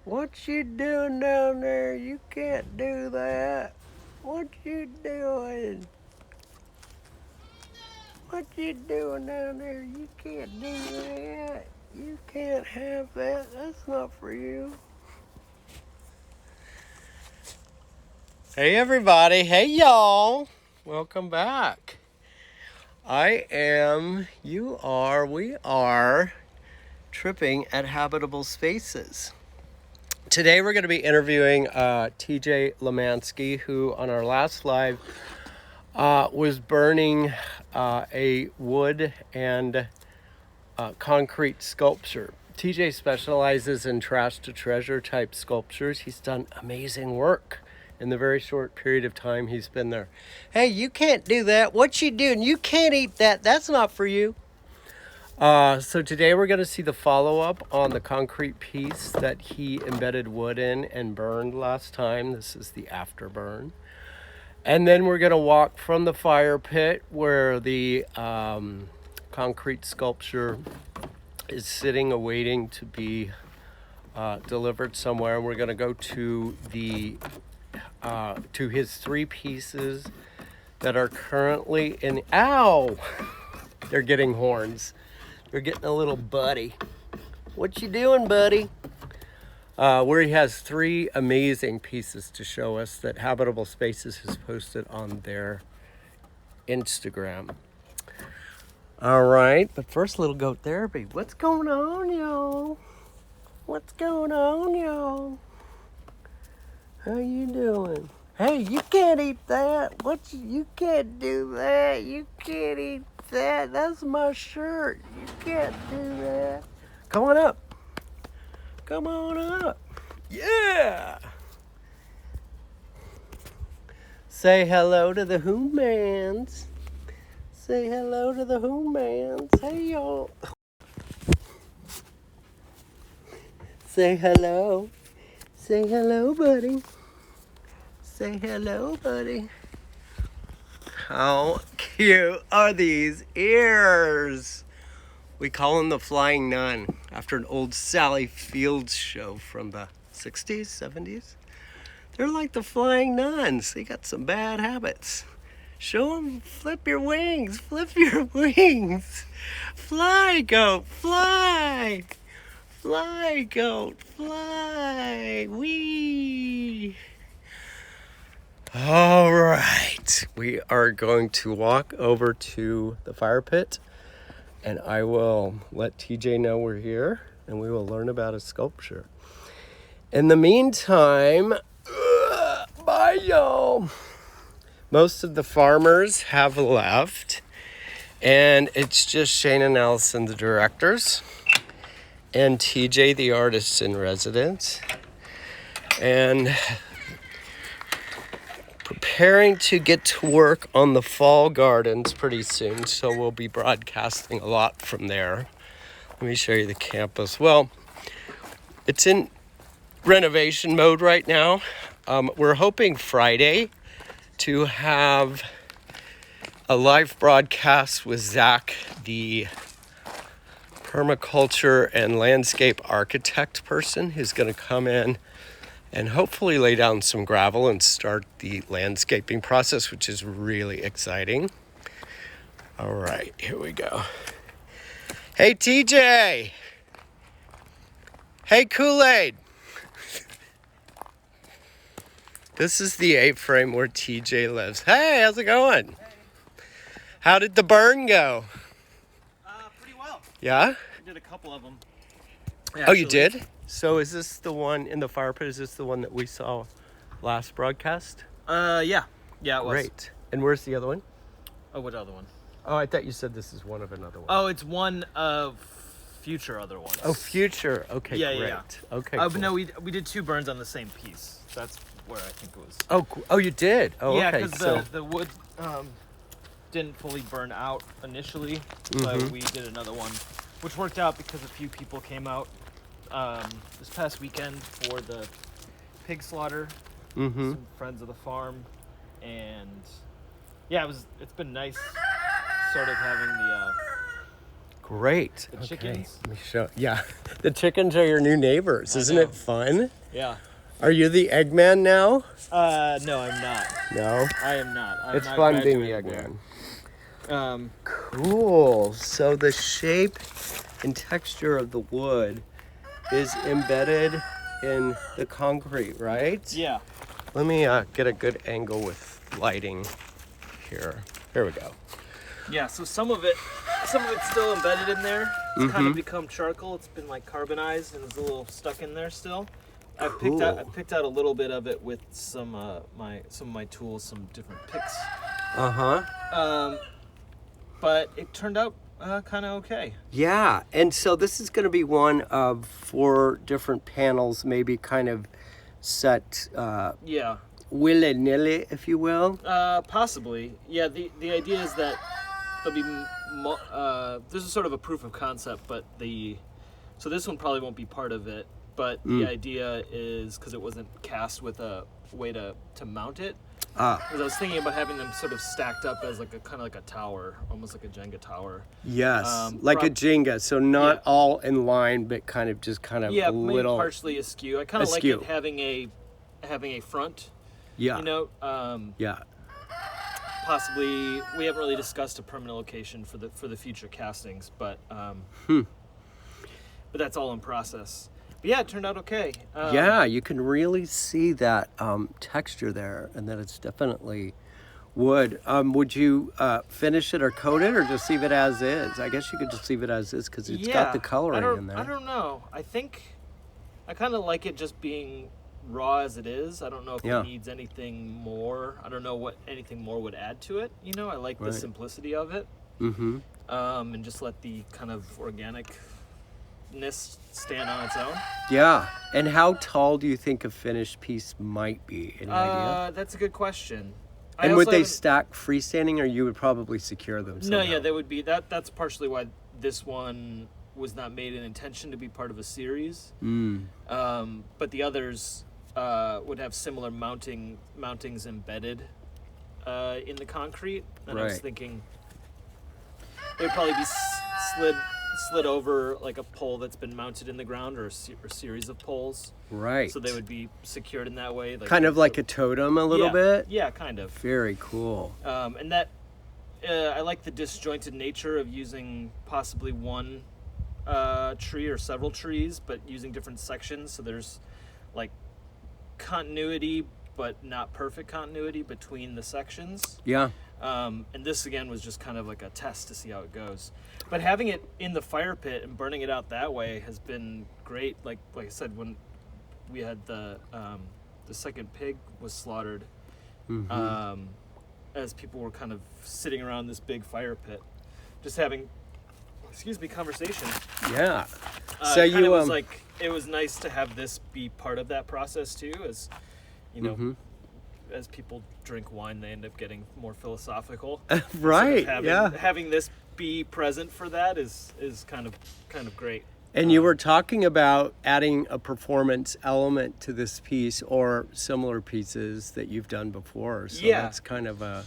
What you doing down there? You can't do that. What you doing? What you doing down there? You can't do that. You can't have that. That's not for you. Hey everybody. Hey y'all. Welcome back. We are tripping at Habitable Spaces. Today we're going to be interviewing TJ Lemanski, who on our last live was burning a wood and concrete sculpture. TJ specializes in trash to treasure type sculptures. He's done amazing work in the very short period of time he's been there. Hey, you can't do that. What you doing? You can't eat that. That's not for you. So today we're going to see the follow-up on the concrete piece that he embedded wood in and burned last time. This is the afterburn. And then we're going to walk from the fire pit where the concrete sculpture is sitting awaiting to be delivered somewhere. And we're going to go to to his three pieces that are currently in... Ow! They're getting horns. They're getting a little buddy. What you doing, buddy? Where he has three amazing pieces to show us that Habitable Spaces has posted on their Instagram. All right, but first, little goat therapy. What's going on, y'all? What's going on, y'all? How you doing? Hey, you can't eat that. You can't do that. You can't eat that. That's my shirt. You can't do that. Come on up. Come on up. Yeah. Say hello to the humans. Say hello to the humans. Hey, y'all. Say hello. Say hello, buddy. Say hello, buddy. How cute are these ears? We call them the Flying Nun, after an old Sally Fields show from the 60s, 70s. They're like the Flying Nuns. They got some bad habits. Show them, flip your wings, flip your wings. Fly, goat, fly. Fly, goat, fly. Wee. All right, we are going to walk over to the fire pit and I will let TJ know we're here and we will learn about his sculpture. In the meantime, bye y'all. Most of the farmers have left and it's just Shane and Allison, the directors, and TJ, the artist in residence, and preparing to get to work on the fall gardens pretty soon, so we'll be broadcasting a lot from there. Let me show you the campus. Well, it's in renovation mode right now. We're hoping Friday to have a live broadcast with Zach, the permaculture and landscape architect person, who's going to come in and hopefully lay down some gravel and start the landscaping process, which is really exciting. All right, here we go. Hey, TJ. Hey, Kool-Aid. This is the A-frame where TJ lives. Hey, how's it going? Hey. How did the burn go? Pretty well. Yeah? I did a couple of them. Actually. Oh, you did? So is this the one in the fire pit? Is this the one that we saw last broadcast? Yeah. Yeah, it was. Great. And where's the other one? Oh, what other one? Oh, I thought you said this is one of another one. Oh, it's one of future other ones. Oh, future. Okay, yeah, great. Yeah. Okay, But cool. no, we did two burns on the same piece. That's where I think it was. Oh, cool. Oh, you did? Oh, yeah, okay. because the wood didn't fully burn out initially, but we did another one, which worked out because a few people came out this past weekend for the pig slaughter. Some friends of the farm, and yeah, it's been nice sort of having the Great. The Okay. chickens. Let me show. Yeah, the chickens are your new neighbors. Isn't it fun? Yeah. Are you the Eggman now? No, I'm not. No. I am not. I'm It's not fun being the graduated Eggman. there. Cool. So the shape and texture of the wood is embedded in the concrete, right? Yeah. Let me get a good angle with lighting here. Here we go. Yeah. So some of it's still embedded in there. It's kind of become charcoal. It's been like carbonized and it's a little stuck in there still. I picked out a little bit of it with some of my tools, some different picks. But it turned out kind of okay. Yeah, and so this is going to be one of 4 different panels, maybe kind of set Yeah. willy-nilly, if you will. Possibly. Yeah. The idea is that there'll be this is sort of a proof of concept, but so this one probably won't be part of it. But the idea is, because it wasn't cast with a way to mount it, because I was thinking about having them sort of stacked up as like a kind of like a tower, almost like a Jenga tower. Yes, like a Jenga, so not all in line, but kind of a maybe little partially askew. I kind of like it having a front. Yeah. You know. Yeah. Possibly, we haven't really discussed a permanent location for the future castings, but but that's all in process. But yeah, it turned out okay. Yeah, you can really see that texture there, and that it's definitely wood. Would you finish it or coat it, or just leave it as is? I guess you could just leave it as is because it's got the coloring in there. I don't know. I think I kind of like it just being raw as it is. I don't know if it needs anything more. I don't know what anything more would add to it. You know, I like the simplicity of it. And just let the kind of organicness stand on its own. Yeah. And how tall do you think a finished piece might be? Any idea? That's a good question. And would they stack freestanding, or you would probably secure them somehow? No, yeah, they would be. That's partially why this one was not made in intention to be part of a series. But the others would have similar mountings embedded in the concrete. And I was thinking they would probably be slid over like a pole that's been mounted in the ground, or a series of poles. Right. So they would be secured in that way. Like kind of like a totem a little bit? Yeah, kind of. Very cool. And that, I like the disjointed nature of using possibly one tree or several trees, but using different sections. So there's like continuity, but not perfect continuity between the sections. Yeah. And this again was just kind of like a test to see how it goes. But having it in the fire pit and burning it out that way has been great. Like I said, when we had the second pig was slaughtered, as people were kind of sitting around this big fire pit, just having, conversation. Yeah. So you was like, it was nice to have this be part of that process too, as you know. As people drink wine, they end up getting more philosophical. Right. Having this be present for that is kind of great. And you were talking about adding a performance element to this piece or similar pieces that you've done before. So that's kind of a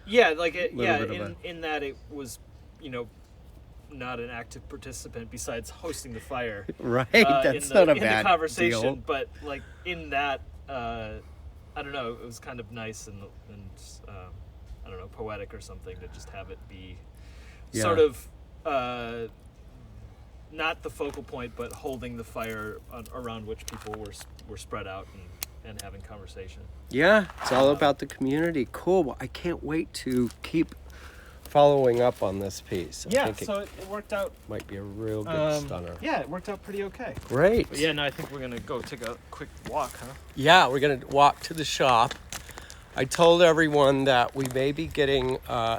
in that it was, not an active participant besides hosting the fire. Right. That's not a bad in the conversation, deal. But like in that. I don't know, it was kind of nice and I don't know, poetic or something to just have it be sort of not the focal point, but holding the fire around which people were spread out and having conversation. Yeah, it's all about the community. Cool. Well, I can't wait to keep following up on this piece. I think so it worked out. Might be a real good stunner. Yeah, it worked out pretty okay. Great. But I think we're going to go take a quick walk, huh? Yeah, we're going to walk to the shop. I told everyone that we may be getting,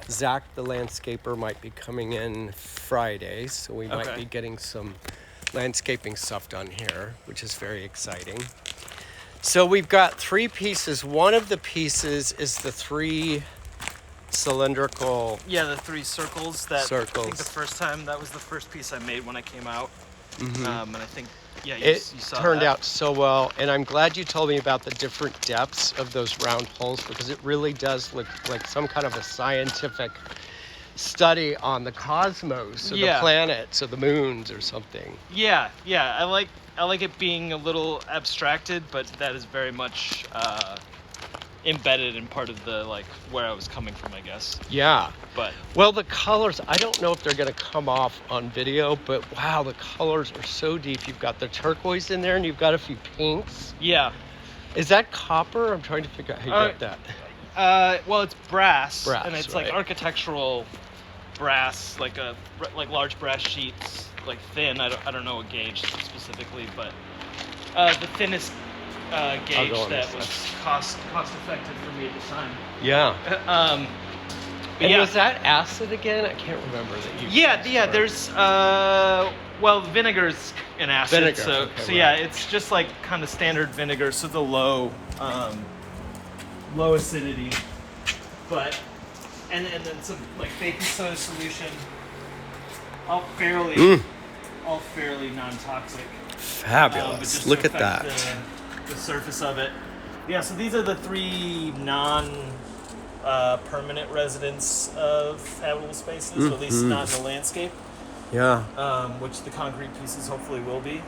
Zach the landscaper might be coming in Friday, so we might be getting some landscaping stuff done here, which is very exciting. So we've got 3 pieces. One of the pieces is the 3 cylindrical the 3 circles that I think the first time that was the first piece I made when I came out. And I think you saw turned out so well, and I'm glad you told me about the different depths of those round holes, because it really does look like some kind of a scientific study on the cosmos or the Yeah. planets or the moons or something. Yeah, I like it being a little abstracted, but that is very much embedded in part of the like where I was coming from, I guess. Yeah. But Well, the colors, I don't know if they're going to come off on video, but wow, the colors are so deep. You've got the turquoise in there and you've got a few pinks. yeah, Is that copper? I'm trying to figure out how you got that. well, it's brass, Brass, and it's right. like architectural brass, like large brass sheets, like thin. I don't know what gauge specifically, but the thinnest gauge go on that this was cost effective for me at the time. Yeah. But And yeah. was that acid again? I can't remember that you. Yeah. There's well, vinegar's an acid, Vinegar, so okay, so right. yeah, it's just like kind of standard vinegar, so the low acidity, but and then some like baking soda solution, all fairly non-toxic. But Fabulous. just to Look at affect that. the surface of it. Yeah, so these are the three permanent residents of habitable spaces, or at least not in the landscape, Yeah. which the concrete pieces hopefully will be.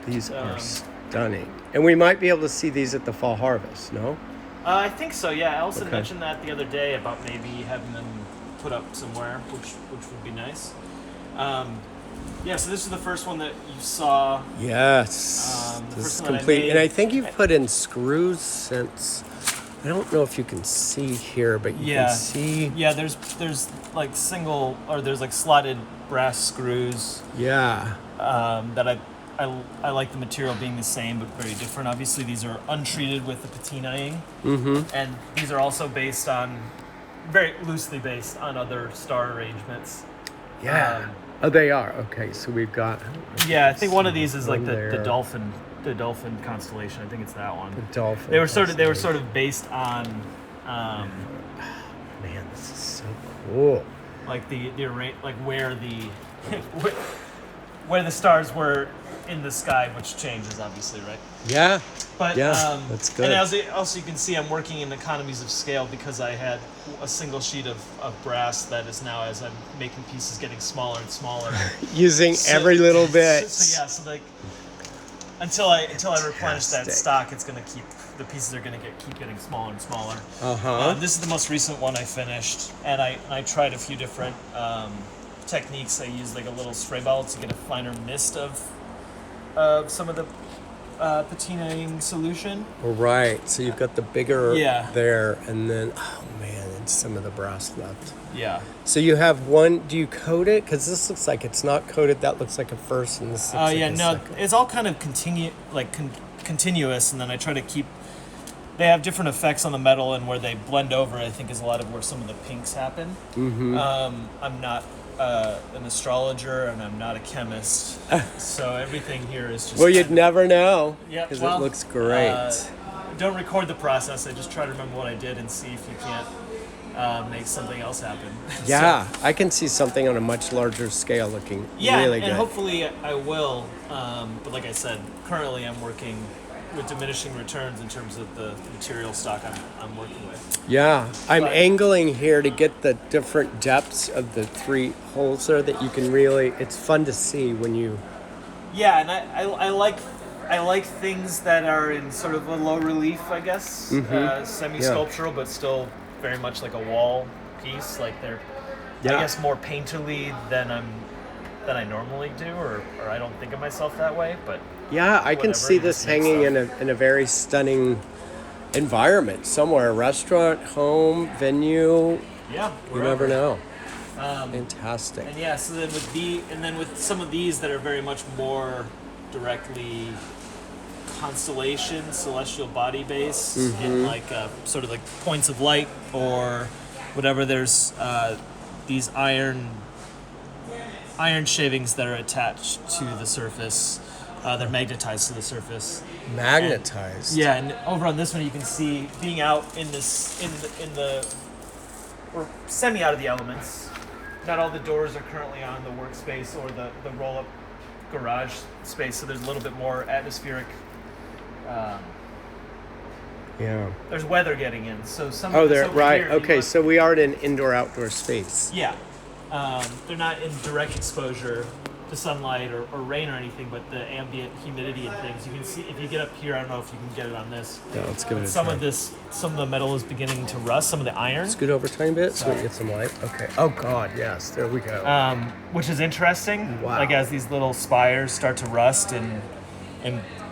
These are stunning. And we might be able to see these at the fall harvest, no? I think so, yeah. Elson Okay. mentioned that the other day about maybe having them put up somewhere, which would be nice. Yeah, so this is the first one that you saw. Yes. The This first is one that I complete. made. And I think you've put in screws since, I don't know if you can see here, but you Yeah. can see. Yeah, there's like there's like slotted brass screws Yeah. that I like the material being the same but very different. Obviously, these are untreated with the patinaing, and these are also very loosely based on other star arrangements. Yeah. Oh, they are. Okay, so we've got. Yeah, I think one of these is like one the there. dolphin constellation. I think it's that one. The dolphin. They were sort of based on Man, this is so cool. like like where the where the stars were in the sky, which changes obviously, right? Yeah. But Yeah, that's good. And also you can see I'm working in economies of scale because I had a single sheet of brass that is now, as I'm making pieces, getting smaller and smaller. Using every little bit. So like until I replenish that Fantastic. stock, the pieces are gonna keep getting smaller and smaller. Uh-huh. This is the most recent one I finished, and I tried a few different techniques. I used like a little spray bottle to get a finer mist of some of the patinaing solution. Right. So you've got the bigger Yeah. there, and then, oh man, and some of the brass left. Yeah. So you have one, do you coat it? Because this looks like it's not coated. That looks like a first, and this looks like a second. It's all kind of continuous, and then I try to keep. They have different effects on the metal, and where they blend over, I think, is a lot of where some of the pinks happen. Mm-hmm. I'm not an astrologer, and I'm not a chemist, so everything here is just. Well, you'd never know, Yeah, because well, it looks great. Don't record the process. I just try to remember what I did and see if you can't make something else happen. Yeah, I can see something on a much larger scale looking really good. And hopefully I will. But like I said, currently I'm working with diminishing returns in terms of the material stock I'm working with. Yeah, I'm But- angling here to get the different depths of the 3 holes there that you can really, it's fun to see when you, Yeah, and I like things that are in sort of a low relief, I guess, semi-sculptural, but still very much like a wall piece. Like they're, Yeah. I guess, more painterly than I normally do, or I don't think of myself that way. But yeah, I can Whatever, see you this just make hanging stuff. in a very stunning environment somewhere, a restaurant, home, venue, yeah, you never know. Um, Fantastic. And yeah, so then with some of these that are very much more directly constellation, celestial body based, in like sort of like points of light or whatever. There's these iron shavings that are attached to the surface. They're magnetized to the surface. Magnetized. Yeah, and over on this one you can see being out in the or semi out of the elements. Not all the doors are currently on the workspace or the roll-up garage space, so there's a little bit more atmospheric. Yeah. There's weather getting in, so some. Oh, there, over right. here, if you Okay, look- so we are in an indoor-outdoor space. Yeah, They're not in direct exposure to sunlight or rain or anything, but the ambient humidity and things. You can see if you get up here. I don't know if you can get it on this. Yeah, let's give it a Some try. of the metal is beginning to rust. Some of the iron, Scoot over a tiny bit so we can get some light. Okay. Oh God, yes. There we go. which is interesting. Wow. Like as these little spires start to rust and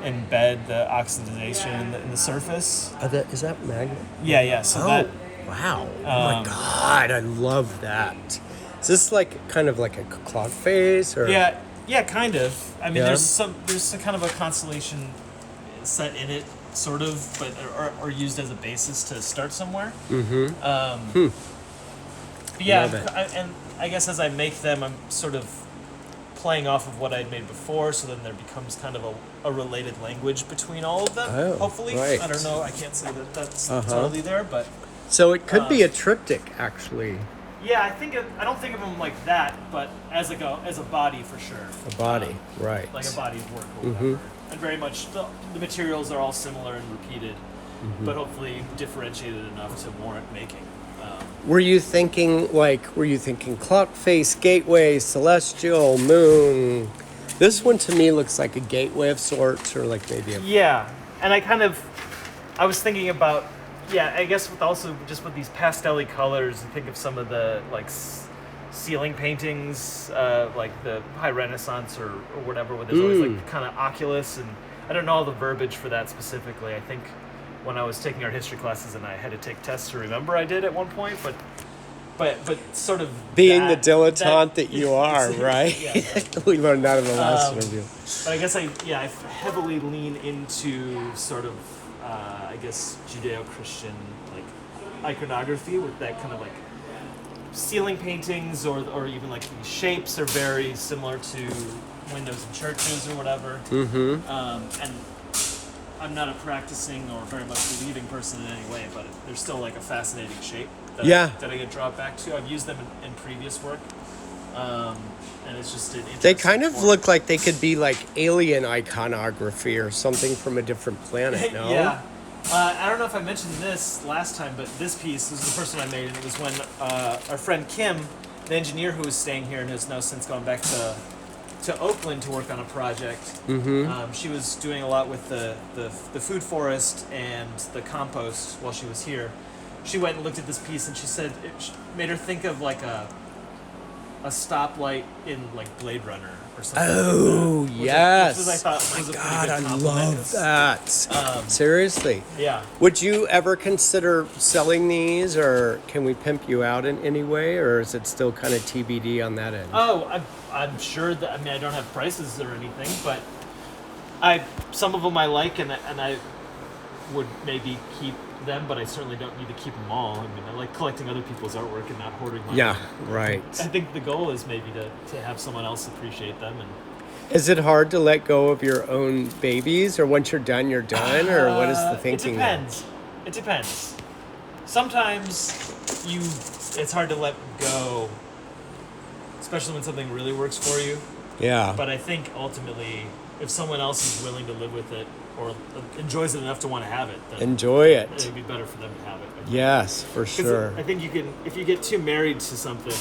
embed the oxidization in the surface. Is that magnet? Yeah. So that Wow. Oh my God, I love that. Is this like kind of like a clock face or? yeah, kind of. I mean, Yeah. there's some kind of a constellation set in it, sort of, but or used as a basis to start somewhere. But yeah, Love it. and I guess as I make them, I'm sort of playing off of what I'd made before, so then there becomes kind of a related language between all of them. Oh, hopefully, right. I don't know. I can't say that that's totally there, but So it could be a triptych, actually. yeah, I don't think of them like that, but as a body for sure. A body, right. Like a body of work or whatever. And very much the materials are all similar and repeated, but hopefully differentiated enough to warrant making. Were you thinking clock face, gateway, celestial, moon? This one to me looks like a gateway of sorts, or like maybe a. Yeah, and I was thinking about, I guess with these pastel-y colors, you think of some of the like ceiling paintings, like the High Renaissance or whatever, where there's always like kind of oculus, and I don't know all the verbiage for that specifically. I think when I was taking art history classes and I had to take tests to remember, I did at one point, but sort of Being the dilettante that you are, right? Yeah. We learned that in the last interview. But I guess I heavily lean into sort of I guess Judeo-Christian like iconography with that kind of like ceiling paintings or even like these shapes are very similar to windows in churches or whatever. And I'm not a practicing or very much believing person in any way, but they're still like a fascinating shape that I get drawn back to. I've used them in previous work. And it's just an interesting They kind of form. look like they could be like alien iconography or something from a different planet, no? Yeah. I don't know if I mentioned this last time, but this piece is the first one I made, and it was when our friend Kim, the engineer who was staying here and has now since gone back to Oakland to work on a project. She was doing a lot with the food forest and the compost while she was here. She went and looked at this piece, and she said it made her think of like a stoplight in like Blade Runner or something. Oh, like that, yes. which I thought was a pretty God, good I compliment. love that. Seriously. Yeah. Would you ever consider selling these, or can we pimp you out in any way, or is it still kind of TBD on that end? Oh, I'm sure that, I mean, I don't have prices or anything, but some of them I like, and I would maybe keep them, but I certainly don't need to keep them all. I mean, I like collecting other people's artwork and not hoarding mine. Yeah, right. I think the goal is maybe to have someone else appreciate them. And Is it hard to let go of your own babies, or once you're done, or what is the thinking? It depends. Sometimes it's hard to let go, especially when something really works for you. Yeah. But I think ultimately, if someone else is willing to live with it or enjoys it enough to want to have it, then Enjoy it. it'd be better for them to have it. I think. Yes, for 'Cause sure. I think if you get too married to something,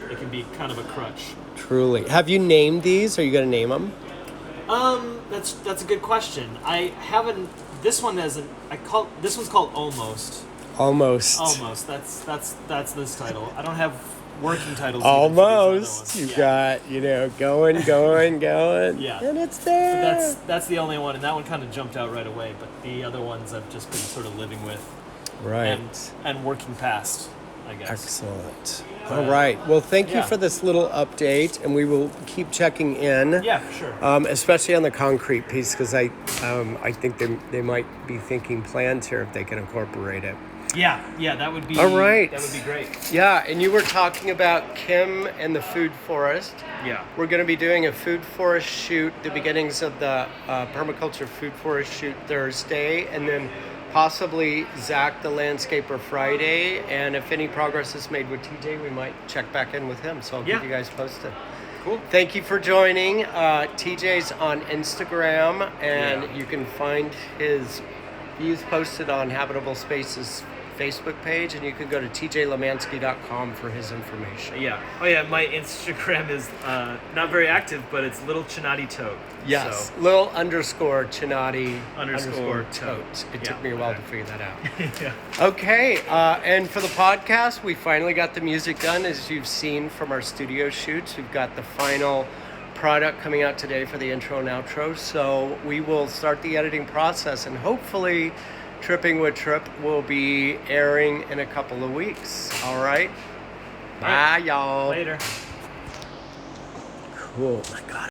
it can be kind of a crutch. Truly. Have you named these? Are you going to name them? That's a good question. I haven't. This one this one's called Almost. Almost. Almost. That's this title. I don't have working titles. even for these other Almost. ones. You've Yeah. got, going. Yeah. And it's there. So that's the only one, and that one kind of jumped out right away. But the other ones I've just been sort of living with, right. and working past, I guess. Excellent. All right. Well, thank you yeah. for this little update, and we will keep checking in. Yeah, sure. Especially on the concrete piece, because I think they might be thinking plans here if they can incorporate it. Yeah, that would be. All right. That would be great. Yeah, and you were talking about Kim and the food forest. Yeah. We're going to be doing a food forest shoot, the beginnings of the permaculture food forest shoot Thursday, and then possibly Zach the landscaper Friday. And if any progress is made with TJ, we might check back in with him. So I'll keep you guys posted. Cool. Thank you for joining. TJ's on Instagram, and you can find his views posted on Habitable Spaces Facebook page, and you can go to tjlemanski.com for his information. Yeah. Oh yeah. My Instagram is not very active, but it's Little Chinati Tote. Yes, So, Lil underscore Chinati Underscore tote. It Yeah, took me a while okay. to figure that out. yeah. Okay, and for the podcast, we finally got the music done, as you've seen from our studio shoots. We've got the final product coming out today for the intro and outro, so we will start the editing process, and hopefully Tripping with Trip will be airing in a couple of weeks. All right? Bye, y'all. Later. Cool. My God.